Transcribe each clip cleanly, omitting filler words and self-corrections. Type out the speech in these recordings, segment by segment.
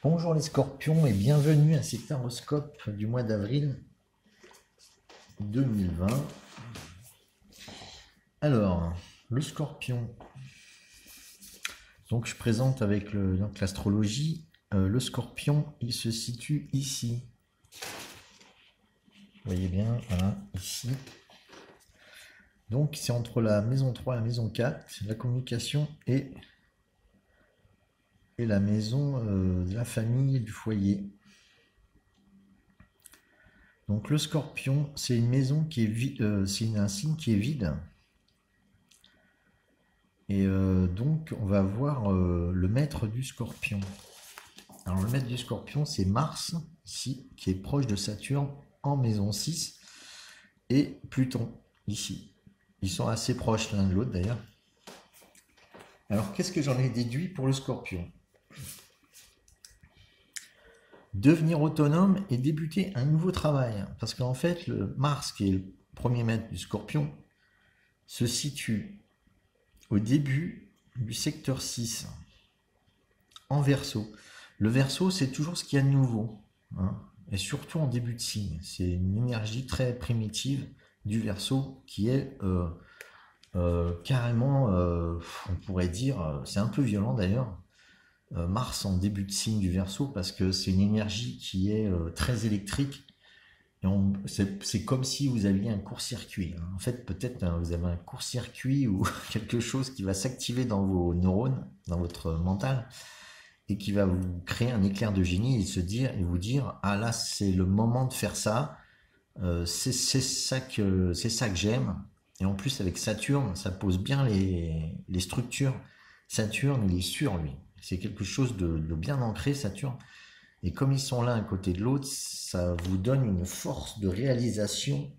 Bonjour les scorpions et bienvenue à cet horoscope du mois d'avril 2020. Alors, le scorpion. Donc je présente avec l'astrologie. Le scorpion, il se situe ici. Vous voyez bien, voilà, ici. Donc c'est entre la maison 3 et la maison 4, la communication et la maison de la famille et du foyer. Donc le scorpion, c'est une maison qui est vide, c'est un signe qui est vide. Et donc on va voir le maître du scorpion. Alors le maître du scorpion, c'est Mars, ici, qui est proche de Saturne en maison 6, et Pluton, ici. Ils sont assez proches l'un de l'autre d'ailleurs. Alors qu'est-ce que j'en ai déduit pour le scorpion? Devenir autonome et débuter un nouveau travail. Parce qu'en fait, le Mars, qui est le premier maître du scorpion, se situe au début du secteur 6, en Verseau. Le Verseau, c'est toujours ce qu'il y a de nouveau, hein, et surtout en début de signe. C'est une énergie très primitive du Verseau qui est carrément, on pourrait dire, c'est un peu violent d'ailleurs, Mars en début de signe du Verseau, parce que c'est une énergie qui est très électrique. C'est comme si vous aviez un court-circuit. En fait, peut-être vous avez un court-circuit ou quelque chose qui va s'activer dans vos neurones, dans votre mental, et qui va vous créer un éclair de génie et vous dire, ah là, c'est le moment de faire ça. C'est ça que j'aime. Et en plus, avec Saturne, ça pose bien les structures. Saturne, il est sûr, lui. C'est quelque chose de bien ancré, Saturne. Et comme ils sont l'un à côté de l'autre, ça vous donne une force de réalisation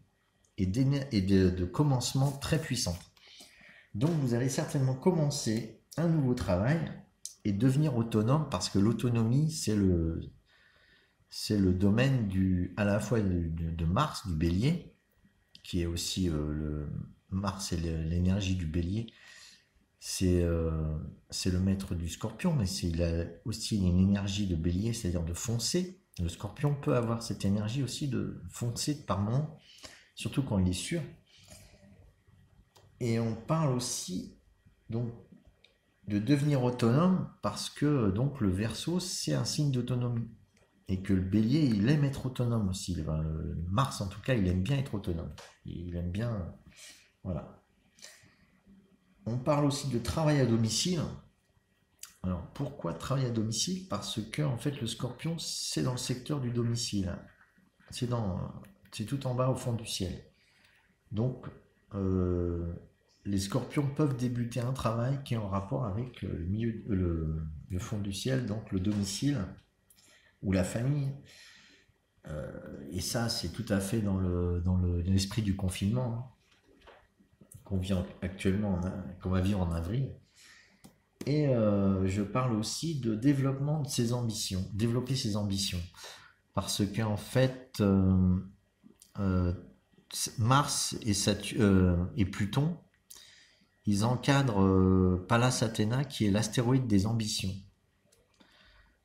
et de commencement très puissante. Donc vous allez certainement commencer un nouveau travail et devenir autonome, parce que l'autonomie, c'est le domaine à la fois de Mars, du bélier, qui est aussi Mars, c'est l'énergie du bélier. C'est le maître du scorpion, mais il a aussi une énergie de bélier, c'est-à-dire de foncer. Le scorpion peut avoir cette énergie aussi de foncer par moment, surtout quand il est sûr. Et on parle aussi donc de devenir autonome, parce que donc le Verseau, c'est un signe d'autonomie. Et que le bélier, il aime être autonome aussi. Le Mars, en tout cas, il aime bien être autonome. Il aime bien... Voilà. On parle aussi de travail à domicile. Alors, pourquoi travail à domicile? Parce que, en fait, le scorpion, c'est dans le secteur du domicile. C'est tout en bas au fond du ciel. Donc, les scorpions peuvent débuter un travail qui est en rapport avec le fond du ciel, donc le domicile ou la famille. Et ça, c'est tout à fait dans l'esprit du confinement, qu'on vit actuellement, qu'on va vivre en avril. Et je parle aussi de développement de ses ambitions, développer ses ambitions. Parce qu'en fait, Mars et Pluton, ils encadrent Pallas Athéna, qui est l'astéroïde des ambitions.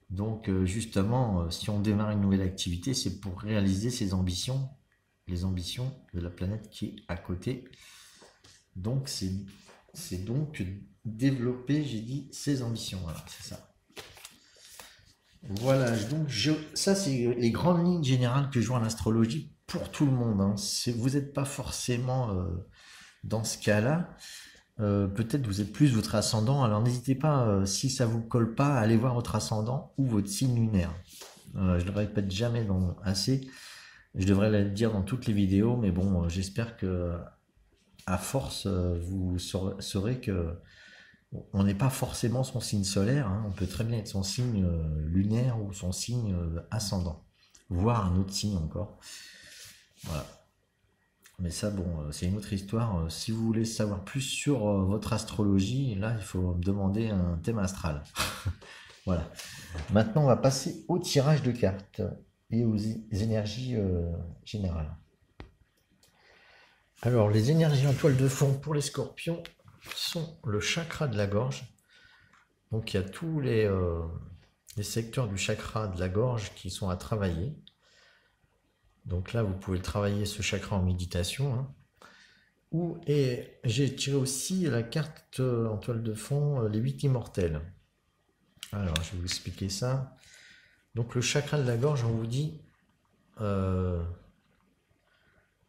Donc justement, si on démarre une nouvelle activité, c'est pour réaliser ses ambitions, les ambitions de la planète qui est à côté. Donc c'est donc développer, j'ai dit, ses ambitions. Voilà, c'est ça. Voilà, donc ça c'est les grandes lignes générales que je vois en astrologie pour tout le monde, hein. Vous n'êtes pas forcément dans ce cas-là. Peut-être vous êtes plus votre ascendant, alors n'hésitez pas, si ça vous colle pas, à aller voir votre ascendant ou votre signe lunaire. Je ne le répète jamais assez, je devrais le dire dans toutes les vidéos, mais bon, j'espère que à force, vous saurez que on n'est pas forcément son signe solaire, hein. On peut très bien être son signe lunaire ou son signe ascendant, voire un autre signe encore. Voilà. Mais ça, bon, c'est une autre histoire. Si vous voulez savoir plus sur votre astrologie, là, il faut me demander un thème astral. Voilà. Maintenant, on va passer au tirage de cartes et aux énergies générales. Alors, les énergies en toile de fond pour les scorpions sont le chakra de la gorge. Donc, il y a tous les des secteurs du chakra de la gorge qui sont à travailler. Donc là, vous pouvez travailler ce chakra en méditation, hein. Et j'ai tiré aussi la carte en toile de fond, les 8 immortels. Alors, je vais vous expliquer ça. Donc le chakra de la gorge, on vous dit,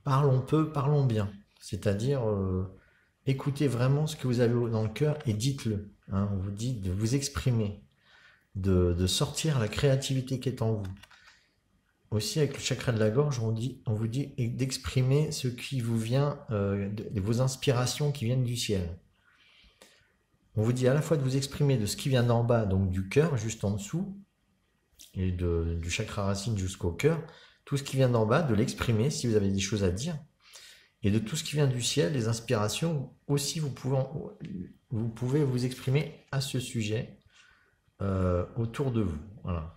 parlons peu, parlons bien. C'est-à-dire, écoutez vraiment ce que vous avez dans le cœur et dites-le, hein. On vous dit de vous exprimer, de sortir la créativité qui est en vous. Aussi, avec le chakra de la gorge, on vous dit d'exprimer ce qui vous vient, vos inspirations qui viennent du ciel. On vous dit à la fois de vous exprimer de ce qui vient d'en bas, donc du cœur, juste en dessous, et du chakra racine jusqu'au cœur, tout ce qui vient d'en bas, de l'exprimer si vous avez des choses à dire, et de tout ce qui vient du ciel, les inspirations, aussi vous pouvez vous exprimer à ce sujet autour de vous. Voilà.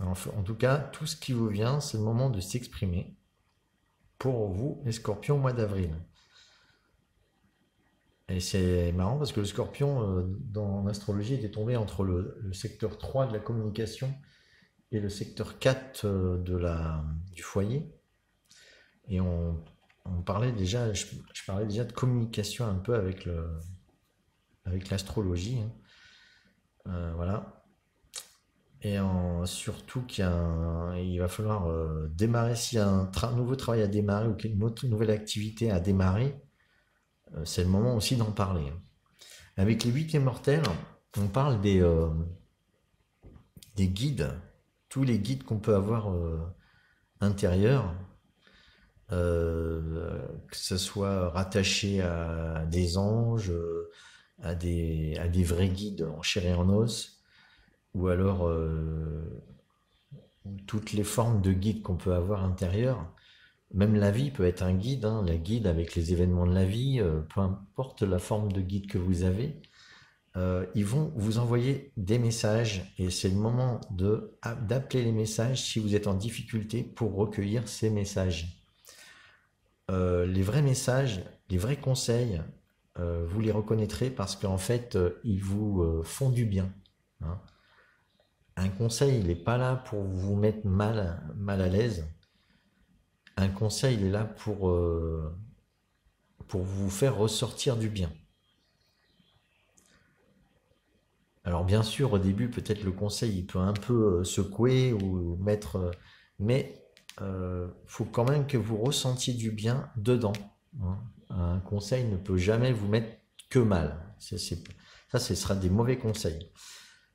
Alors, en tout cas, tout ce qui vous vient, c'est le moment de s'exprimer pour vous, les scorpions, au mois d'avril. Et c'est marrant parce que le scorpion, dans l'astrologie, était tombé entre le secteur 3 de la communication et le secteur 4 du foyer. Et on parlait déjà, je parlais déjà de communication un peu avec l'astrologie, hein. Voilà. Et surtout il va falloir démarrer, s'il y a un nouveau travail à démarrer ou une autre nouvelle activité à démarrer, c'est le moment aussi d'en parler, hein. Avec les 8 immortels, on parle des guides, tous les guides qu'on peut avoir intérieurs, que ce soit rattaché à des anges, à des vrais guides en chair et en os, ou alors toutes les formes de guides qu'on peut avoir intérieurs. Même la vie peut être un guide, hein, la guide avec les événements de la vie, peu importe la forme de guide que vous avez, ils vont vous envoyer des messages et c'est le moment d'appeler les messages si vous êtes en difficulté pour recueillir ces messages. Les vrais messages, les vrais conseils, vous les reconnaîtrez parce qu'en fait, ils vous font du bien, hein. Un conseil, il n'est pas là pour vous mettre mal à l'aise. Un conseil, il est là pour vous faire ressortir du bien. Alors bien sûr, au début, peut-être le conseil, il peut un peu secouer ou mettre... mais faut quand même que vous ressentiez du bien dedans, hein. Un conseil ne peut jamais vous mettre que mal. Ça, ce sera des mauvais conseils.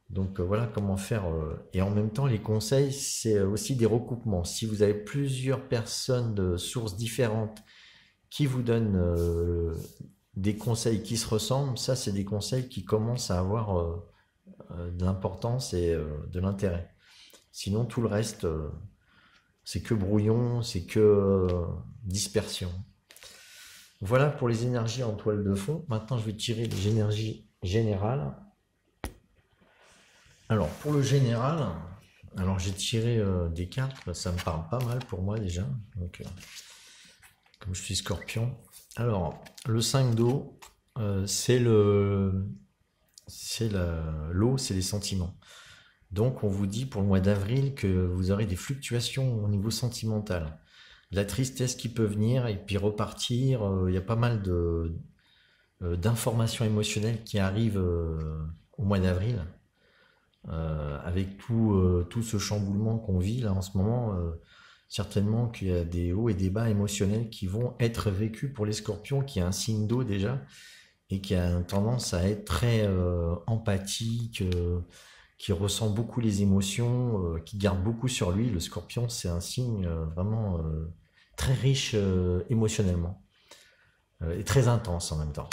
Donc voilà comment faire. Et en même temps, les conseils, c'est aussi des recoupements. Si vous avez plusieurs personnes de sources différentes qui vous donnent des conseils qui se ressemblent, ça, c'est des conseils qui commencent à avoir de l'importance et de l'intérêt. Sinon, tout le reste, c'est que brouillon, c'est que dispersion. Voilà pour les énergies en toile de fond. Maintenant, je vais tirer les énergies générales. Alors, pour le général, alors j'ai tiré des cartes, ça me parle pas mal pour moi déjà, donc, comme je suis scorpion. Alors, le 5 d'eau, c'est l'eau, c'est les sentiments. Donc, on vous dit pour le mois d'avril que vous aurez des fluctuations au niveau sentimental. De la tristesse qui peut venir et puis repartir, il y a pas mal d'informations émotionnelles qui arrivent au mois d'avril. Avec tout ce chamboulement qu'on vit là en ce moment, certainement qu'il y a des hauts et des bas émotionnels qui vont être vécus pour les scorpions, qui est un signe d'eau déjà, et qui a une tendance à être très empathique, qui ressent beaucoup les émotions, qui garde beaucoup sur lui. Le scorpion, c'est un signe vraiment très riche émotionnellement, et très intense en même temps.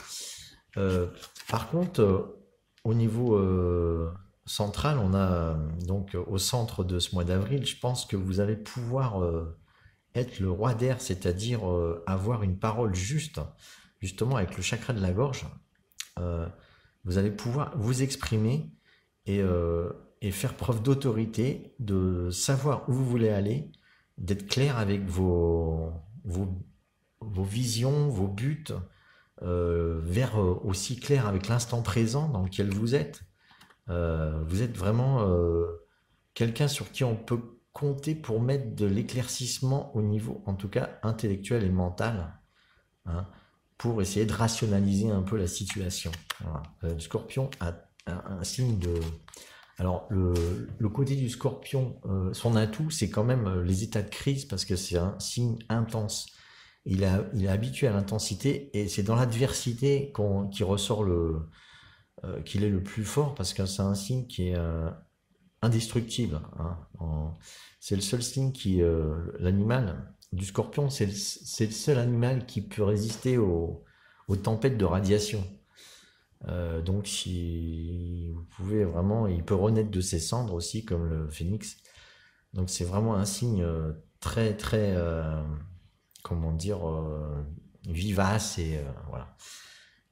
Par contre, au niveau central, on a donc au centre de ce mois d'avril, je pense que vous allez pouvoir être le roi d'air, c'est-à-dire avoir une parole juste, justement avec le chakra de la gorge. Vous allez pouvoir vous exprimer et faire preuve d'autorité, de savoir où vous voulez aller, d'être clair avec vos visions, vos buts, aussi clair avec l'instant présent dans lequel vous êtes. Vous êtes vraiment quelqu'un sur qui on peut compter pour mettre de l'éclaircissement au niveau, en tout cas, intellectuel et mental, hein, pour essayer de rationaliser un peu la situation. Voilà. Le Scorpion a un signe de... Alors, le côté du Scorpion, son atout, c'est quand même les états de crise, parce que c'est un signe intense. Il est habitué à l'intensité, et c'est dans l'adversité qu'il ressort qu'il est le plus fort, parce que c'est un signe qui est indestructible, hein. C'est le seul signe qui... l'animal du Scorpion, c'est le seul animal qui peut résister aux tempêtes de radiation. Donc si vous pouvez vraiment, il peut renaître de ses cendres aussi, comme le phénix. Donc c'est vraiment un signe très très, comment dire, vivace et voilà.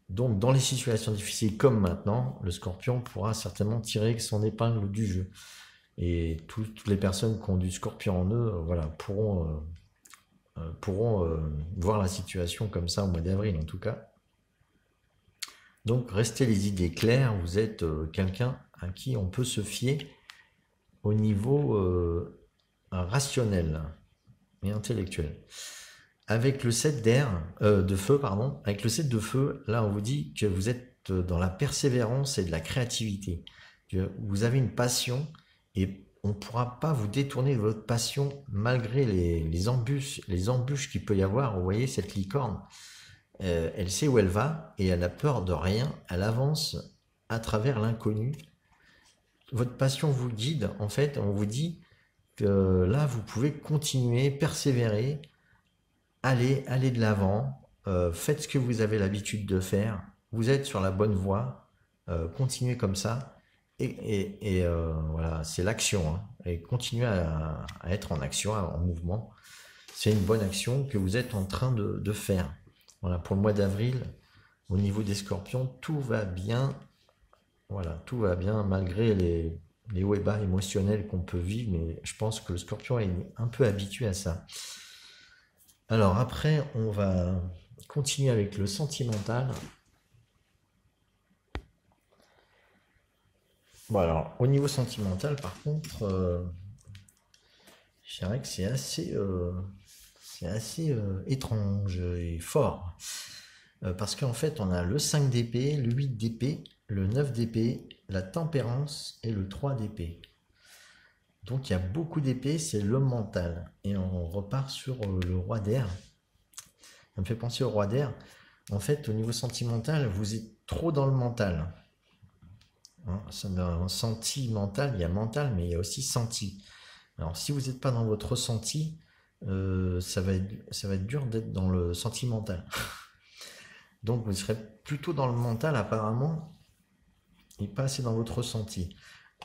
Donc dans les situations difficiles comme maintenant, le Scorpion pourra certainement tirer son épingle du jeu. Et toutes les personnes qui ont du Scorpion en eux, voilà, pourront voir la situation comme ça au mois d'avril en tout cas. Donc restez les idées claires, vous êtes quelqu'un à qui on peut se fier au niveau rationnel et intellectuel. Avec le 7 de feu, pardon, avec le 7 de feu, là on vous dit que vous êtes dans la persévérance et de la créativité. Vous avez une passion et on ne pourra pas vous détourner de votre passion malgré les embûches qu'il peut y avoir. Vous voyez cette licorne, elle sait où elle va et elle a peur de rien, elle avance à travers l'inconnu. Votre passion vous guide, en fait, on vous dit que là vous pouvez continuer, persévérer, allez de l'avant, faites ce que vous avez l'habitude de faire, vous êtes sur la bonne voie, continuez comme ça, et voilà, c'est l'action, hein, et continuez à être en action, en mouvement, c'est une bonne action que vous êtes en train de faire. Voilà, pour le mois d'avril, au niveau des Scorpions, tout va bien, voilà, tout va bien, malgré les hauts et bas émotionnels qu'on peut vivre, mais je pense que le Scorpion est un peu habitué à ça. Alors après, on va continuer avec le sentimental. Bon alors, au niveau sentimental, par contre, je dirais que c'est assez étrange et fort. Parce qu'en fait, on a le 5 d'épée, le 8 d'épée, le 9 d'épée, la tempérance et le 3 d'épée. Donc il y a beaucoup d'épées, c'est le mental. Et on repart sur le roi d'air. Ça me fait penser au roi d'air. En fait, au niveau sentimental, vous êtes trop dans le mental. Hein, dans sentimental, il y a mental, mais il y a aussi senti. Alors si vous n'êtes pas dans votre ressenti, ça va être dur d'être dans le sentimental. Donc vous serez plutôt dans le mental apparemment, et pas assez dans votre ressenti.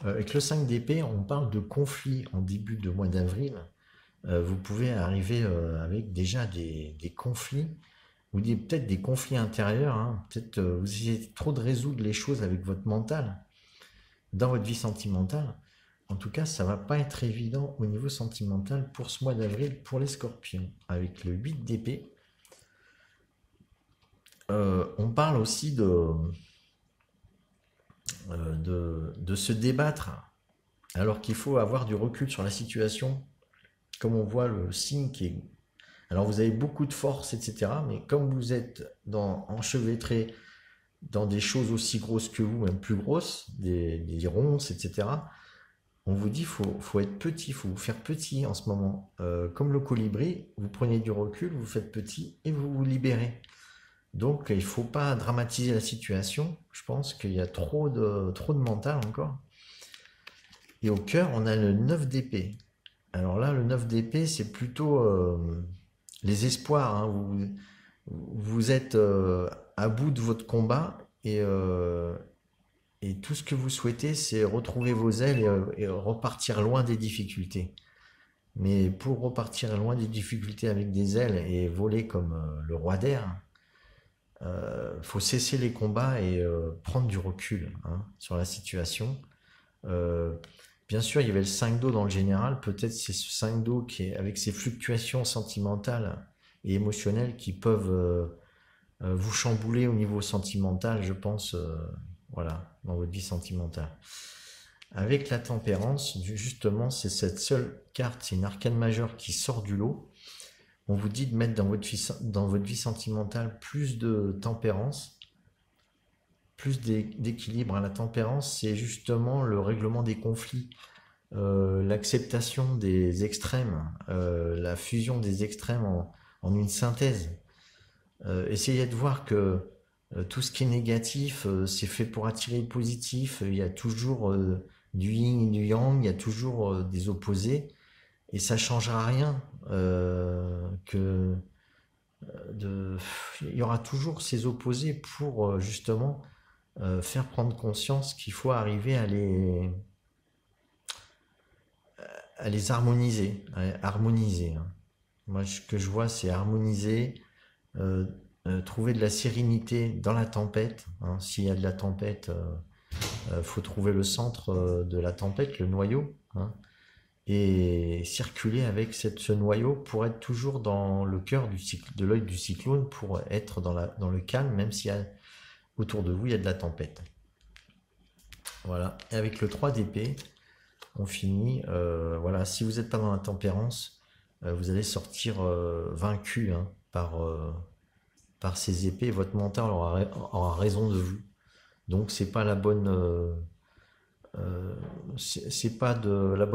Avec le 5 d'épée, on parle de conflit en début de mois d'avril. Vous pouvez arriver avec déjà des conflits, ou peut-être des conflits intérieurs, hein. Peut-être vous essayez trop de résoudre les choses avec votre mental, dans votre vie sentimentale. En tout cas, ça va pas être évident au niveau sentimental pour ce mois d'avril pour les Scorpions. Avec le 8 d'épée, on parle aussi de se débattre, alors qu'il faut avoir du recul sur la situation. Comme on voit le signe qui est... Alors vous avez beaucoup de force, etc. Mais comme vous êtes enchevêtré dans des choses aussi grosses que vous, même plus grosses, des ronces, etc., on vous dit faut être petit, il faut vous faire petit en ce moment. Comme le colibri, vous prenez du recul, vous faites petit et vous vous libérez. Donc il ne faut pas dramatiser la situation. Je pense qu'il y a trop de mental encore. Et au cœur, on a le 9 d'épée. Alors là, le 9 d'épée, c'est plutôt les espoirs, hein. Vous êtes à bout de votre combat et tout ce que vous souhaitez, c'est retrouver vos ailes et repartir loin des difficultés. Mais pour repartir loin des difficultés avec des ailes et voler comme le roi d'air, faut cesser les combats et prendre du recul, hein, sur la situation. Bien sûr, il y avait le 5 d'eau dans le général. Peut-être c'est ce 5 d'eau qui est avec ses fluctuations sentimentales et émotionnelles qui peuvent vous chambouler au niveau sentimental, je pense, voilà, dans votre vie sentimentale. Avec la tempérance, justement, c'est cette seule carte, c'est une arcane majeure qui sort du lot. On vous dit de mettre dans votre vie sentimentale plus de tempérance, plus d'équilibre. La tempérance, c'est justement le règlement des conflits, l'acceptation des extrêmes, la fusion des extrêmes en une synthèse. Essayez de voir que tout ce qui est négatif, c'est fait pour attirer le positif. Il y a toujours du yin et du yang, il y a toujours des opposés, et ça changera rien. Il y aura toujours ces opposés pour justement faire prendre conscience qu'il faut arriver à les harmoniser, hein. Moi, ce que je vois, c'est harmoniser, euh, trouver de la sérénité dans la tempête, hein. S'il y a de la tempête, faut trouver le centre de la tempête, le noyau, hein, et circuler avec ce noyau pour être toujours dans le cœur de l'œil du cyclone, pour être dans le calme, même s'il y a autour de vous, il y a de la tempête. Voilà. Et avec le 3 d'épée, on finit. Voilà. Si vous n'êtes pas dans la tempérance, vous allez sortir vaincu, hein, par ces épées. Votre mental aura raison de vous. Donc c'est pas la bonne, c'est pas de la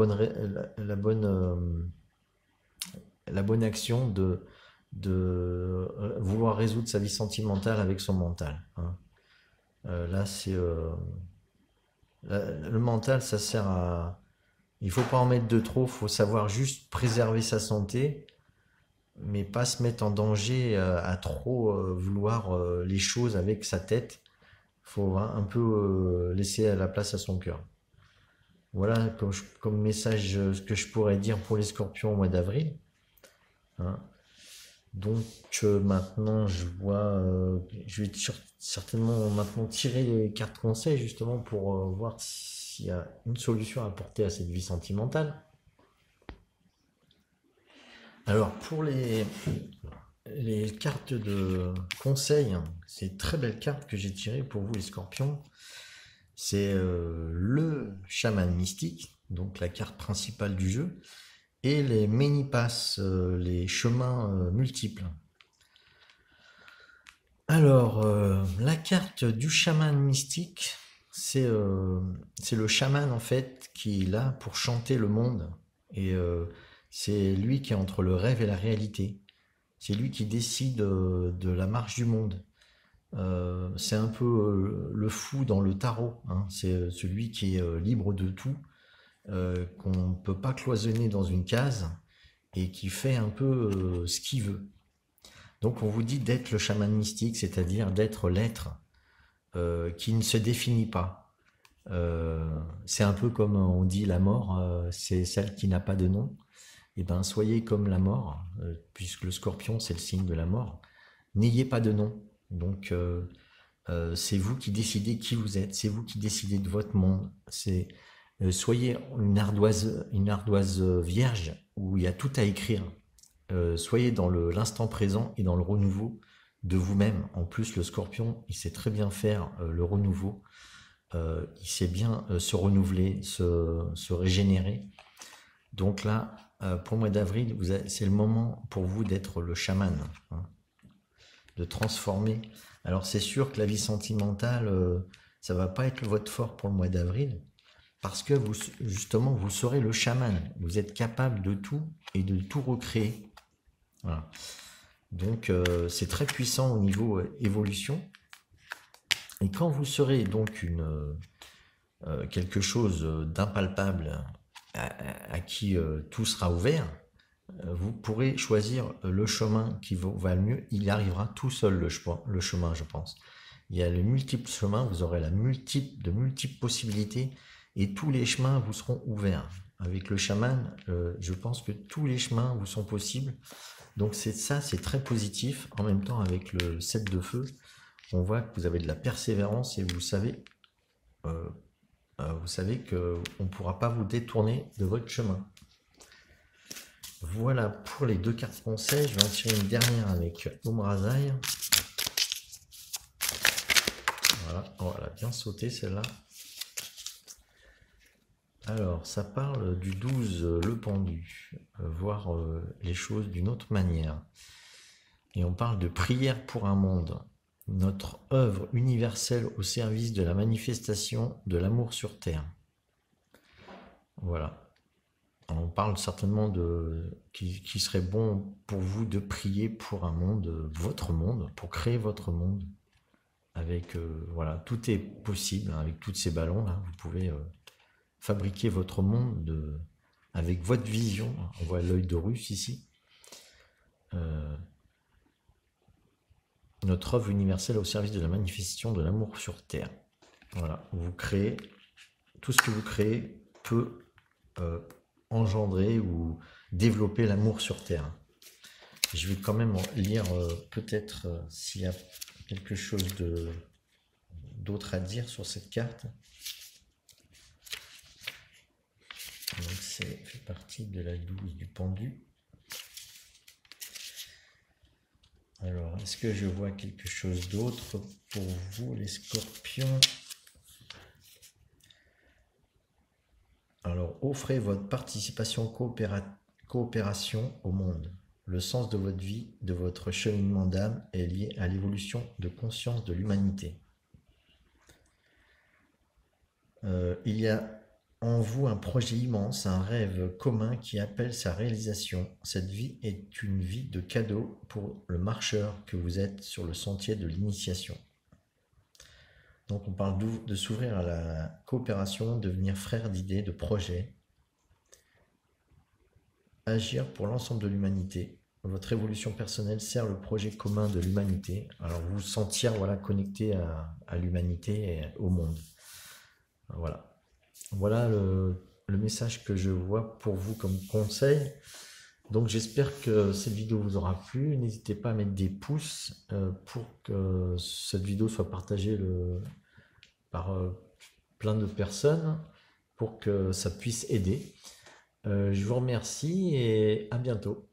bonne action de vouloir résoudre sa vie sentimentale avec son mental, hein. Là, c'est le mental, ça sert à. Il faut pas en mettre de trop. Il faut savoir juste préserver sa santé, mais pas se mettre en danger à trop vouloir les choses avec sa tête. Il faut un peu laisser la place à son cœur. Voilà comme message ce que je pourrais dire pour les scorpions au mois d'avril, hein. Donc maintenant je vois, je vais certainement maintenant tirer les cartes conseils justement pour voir s'il y a une solution à apporter à cette vie sentimentale. Alors pour les cartes de conseil, c'est très belle carte que j'ai tirée pour vous les scorpions. C'est le chaman mystique, donc la carte principale du jeu, et les many paths, les chemins multiples. Alors, la carte du chaman mystique, c'est le chaman en fait qui est là pour chanter le monde, et c'est lui qui est entre le rêve et la réalité. C'est lui qui décide de la marche du monde. C'est un peu le fou dans le tarot, hein. C'est celui qui est libre de tout, qu'on ne peut pas cloisonner dans une case, et qui fait un peu ce qu'il veut. Donc on vous dit d'être le chaman mystique, c'est-à-dire d'être l'être qui ne se définit pas. C'est un peu comme on dit la mort, c'est celle qui n'a pas de nom. Et ben soyez comme la mort, puisque le scorpion c'est le signe de la mort. N'ayez pas de nom. Donc c'est vous qui décidez qui vous êtes, c'est vous qui décidez de votre monde. Soyez une ardoise vierge où il y a tout à écrire. Soyez dans l'instant présent et dans le renouveau de vous-même. En plus, le scorpion, il sait très bien faire le renouveau. Il sait bien se renouveler, se régénérer. Donc là, pour le mois d'avril, c'est le moment pour vous d'être le chaman, hein, de transformer. Alors c'est sûr que la vie sentimentale, ça va pas être votre fort pour le mois d'avril, parce que justement, vous serez le chaman. Vous êtes capable de tout et de tout recréer. Voilà. Donc c'est très puissant au niveau évolution. Et quand vous serez donc quelque chose d'impalpable, à qui tout sera ouvert, vous pourrez choisir le chemin qui vous va le mieux. Il arrivera tout seul le chemin, je pense. Il y a les multiples chemins, vous aurez de multiples possibilités, et tous les chemins vous seront ouverts. Avec le chaman, je pense que tous les chemins vous sont possibles. Donc c'est très positif. En même temps, avec le 7 de feu, on voit que vous avez de la persévérance, et vous savez qu'on ne pourra pas vous détourner de votre chemin. Voilà pour les deux cartes conseils. Je vais en tirer une dernière avec Omrazai. Voilà, oh, elle a bien sauté celle-là. Alors, ça parle du 12, le pendu, voir les choses d'une autre manière. Et on parle de prière pour un monde, notre œuvre universelle au service de la manifestation de l'amour sur Terre. Voilà. On parle certainement qu'il serait bon pour vous de prier pour un monde, votre monde, pour créer votre monde. Avec, voilà, tout est possible, hein, avec tous ces ballons là. Vous pouvez fabriquer votre monde avec votre vision. On voit l'œil de Russe ici. Notre œuvre universelle au service de la manifestation de l'amour sur Terre. Voilà, vous créez, tout ce que vous créez peut engendrer ou développer l'amour sur Terre. Je vais quand même lire peut-être s'il y a quelque chose d'autre à dire sur cette carte. Donc c'est fait partie de la 12 du pendu. Alors, est-ce que je vois quelque chose d'autre pour vous, les scorpions? Alors, offrez votre participation coopération au monde. Le sens de votre vie, de votre cheminement d'âme est lié à l'évolution de conscience de l'humanité. Il y a en vous un projet immense, un rêve commun qui appelle sa réalisation. Cette vie est une vie de cadeau pour le marcheur que vous êtes sur le sentier de l'initiation. Donc on parle de s'ouvrir à la coopération, devenir frère d'idées, de projets, agir pour l'ensemble de l'humanité. Votre évolution personnelle sert le projet commun de l'humanité. Alors vous sentir voilà, connecté à l'humanité et au monde. Voilà. Voilà le message que je vois pour vous comme conseil. Donc j'espère que cette vidéo vous aura plu. N'hésitez pas à mettre des pouces pour que cette vidéo soit partagée par plein de personnes pour que ça puisse aider. Je vous remercie et à bientôt.